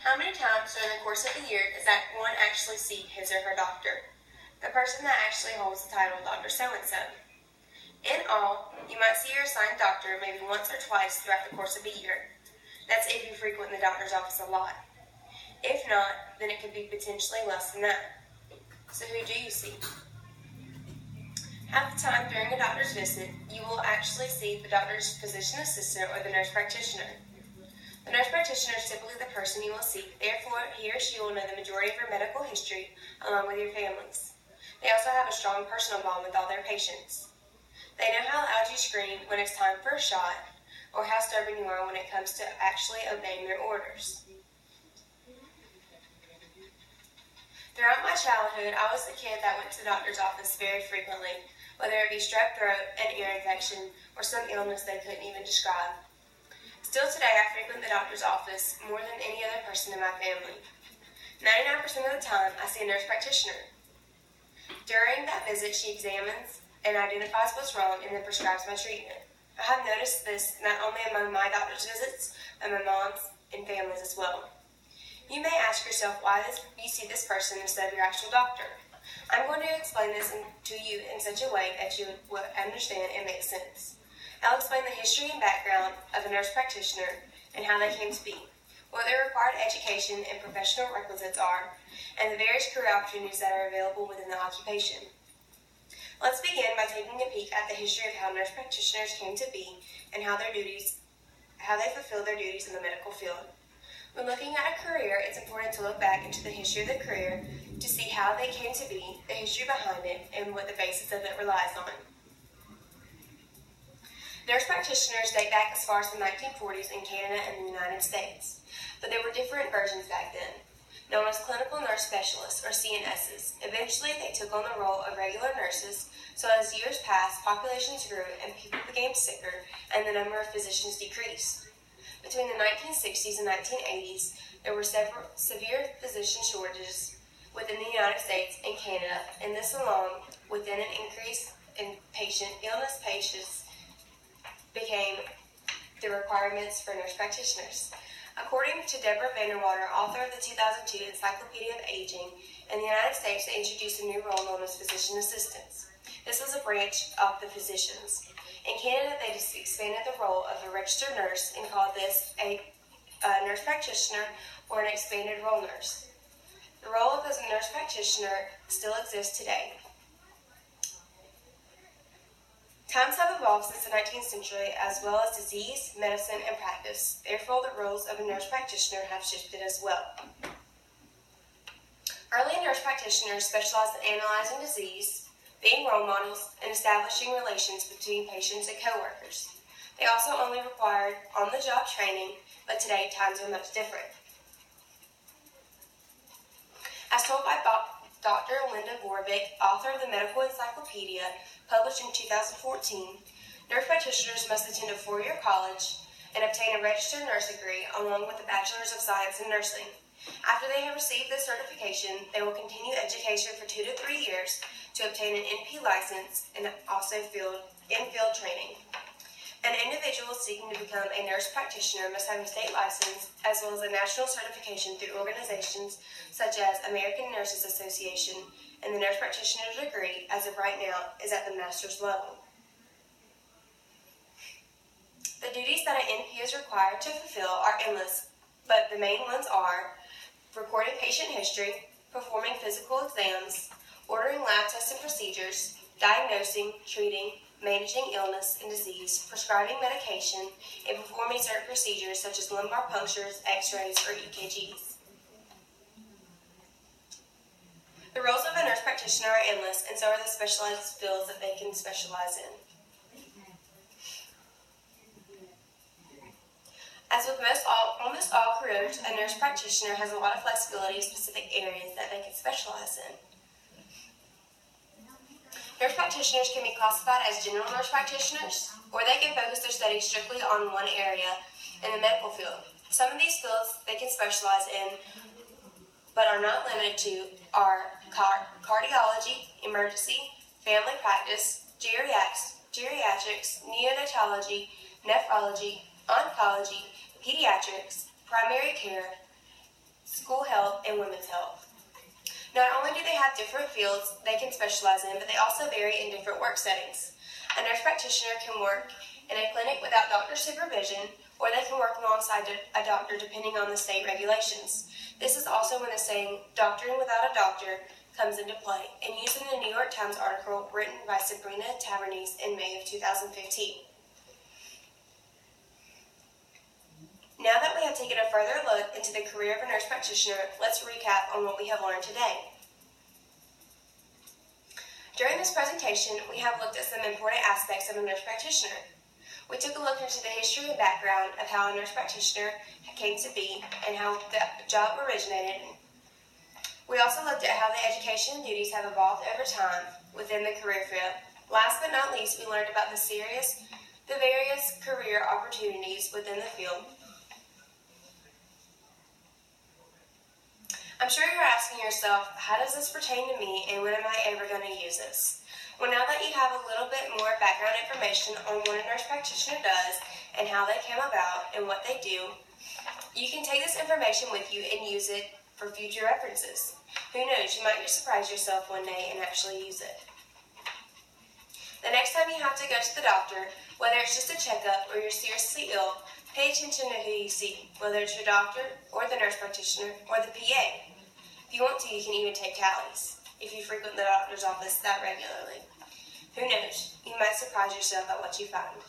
How many times during the course of a year does that one actually see his or her doctor? The person that actually holds the title Dr. So-and-so. In all, you might see your assigned doctor maybe once or twice throughout the course of a year. That's if you frequent the doctor's office a lot. If not, then it could be potentially less than that. So who do you see? Half the time during a doctor's visit, you will actually see the doctor's physician assistant or the nurse practitioner. The nurse practitioner is typically the person you will see, therefore he or she will know the majority of your medical history along with your families. They also have a strong personal bond with all their patients. They know how loud you scream when it's time for a shot, or how stubborn you are when it comes to actually obeying their orders. Throughout my childhood, I was the kid that went to the doctor's office very frequently, whether it be strep throat, an ear infection, or some illness they couldn't even describe. Still today, I frequent the doctor's office more than any other person in my family. 99% of the time, I see a nurse practitioner. During that visit, she examines and identifies what's wrong and then prescribes my treatment. I have noticed this not only among my doctor's visits, but my mom's and families as well. You may ask yourself why you see this person instead of your actual doctor. I'm going to explain this to you in such a way that you will understand and make sense. I'll explain the history and background of a nurse practitioner and how they came to be, what their required education and professional requisites are, and the various career opportunities that are available within the occupation. Let's begin by taking a peek at the history of how nurse practitioners came to be and how they fulfill their duties in the medical field. When looking at a career, it's important to look back into the history of the career to see how they came to be, the history behind it, and what the basis of it relies on. Nurse practitioners date back as far as the 1940s in Canada and the United States, but there were different versions back then, known as clinical nurse specialists, or CNSs. Eventually, they took on the role of regular nurses, so as years passed, populations grew and people became sicker, and the number of physicians decreased. Between the 1960s and 1980s, there were several severe physician shortages within the United States and Canada, and this along with an increase in patient illness became the requirements for nurse practitioners. According to Deborah Vanderwater, author of the 2002 Encyclopedia of Aging, in the United States they introduced a new role known as physician assistants. This was a branch of the physicians. In Canada, they just expanded the role of a registered nurse and called this a nurse practitioner or an expanded role nurse. The role of a nurse practitioner still exists today. Times have evolved since the 19th century, as well as disease, medicine, and practice. Therefore, the roles of a nurse practitioner have shifted as well. Early nurse practitioners specialized in analyzing disease, being role models, and establishing relations between patients and coworkers. They also only required on-the-job training, but today times are much different. As told by Dr. Linda Vorbeck, author of the Medical Encyclopedia, published in 2014, nurse practitioners must attend a 4-year college and obtain a registered nurse degree along with a Bachelor's of Science in Nursing. After they have received this certification, they will continue education for 2 to 3 years to obtain an NP license and also in-field training. An individual seeking to become a nurse practitioner must have a state license as well as a national certification through organizations such as American Nurses Association, and the nurse practitioner degree, as of right now, is at the master's level. The duties that an NP is required to fulfill are endless, but the main ones are recording patient history, performing physical exams, ordering lab tests and procedures, diagnosing, treating, managing illness and disease, prescribing medication, and performing certain procedures such as lumbar punctures, x-rays, or EKGs. The roles of a nurse practitioner are endless, and so are the specialized fields that they can specialize in. As with almost all careers, a nurse practitioner has a lot of flexibility in specific areas that they can specialize in. Nurse practitioners can be classified as general nurse practitioners, or they can focus their studies strictly on one area in the medical field. Some of these fields they can specialize in, but are not limited to, are cardiology, emergency, family practice, geriatrics, neonatology, nephrology, oncology, pediatrics, primary care, school health, and women's health. Not only do they have different fields they can specialize in, but they also vary in different work settings. A nurse practitioner can work in a clinic without doctor supervision, or they can work alongside a doctor depending on the state regulations. This is also when the saying, "doctoring without a doctor," comes into play, and used in the New York Times article written by Sabrina Tavernese in May of 2015. Now that we have taken a further look into the career of a nurse practitioner, let's recap on what we have learned today. During this presentation, we have looked at some important aspects of a nurse practitioner. We took a look into the history and background of how a nurse practitioner came to be and how the job originated. We also looked at how the education and duties have evolved over time within the career field. Last but not least, we learned about the various career opportunities within the field. I'm sure you're asking yourself, how does this pertain to me and when am I ever going to use this? Well, now that you have a little bit more background information on what a nurse practitioner does and how they came about and what they do, you can take this information with you and use it for future references. Who knows, you might just surprise yourself one day and actually use it. The next time you have to go to the doctor, whether it's just a checkup or you're seriously ill, pay attention to who you see, whether it's your doctor or the nurse practitioner or the PA. If you want to, you can even take tallies if you frequent the doctor's office that regularly. Who knows, you might surprise yourself at what you find.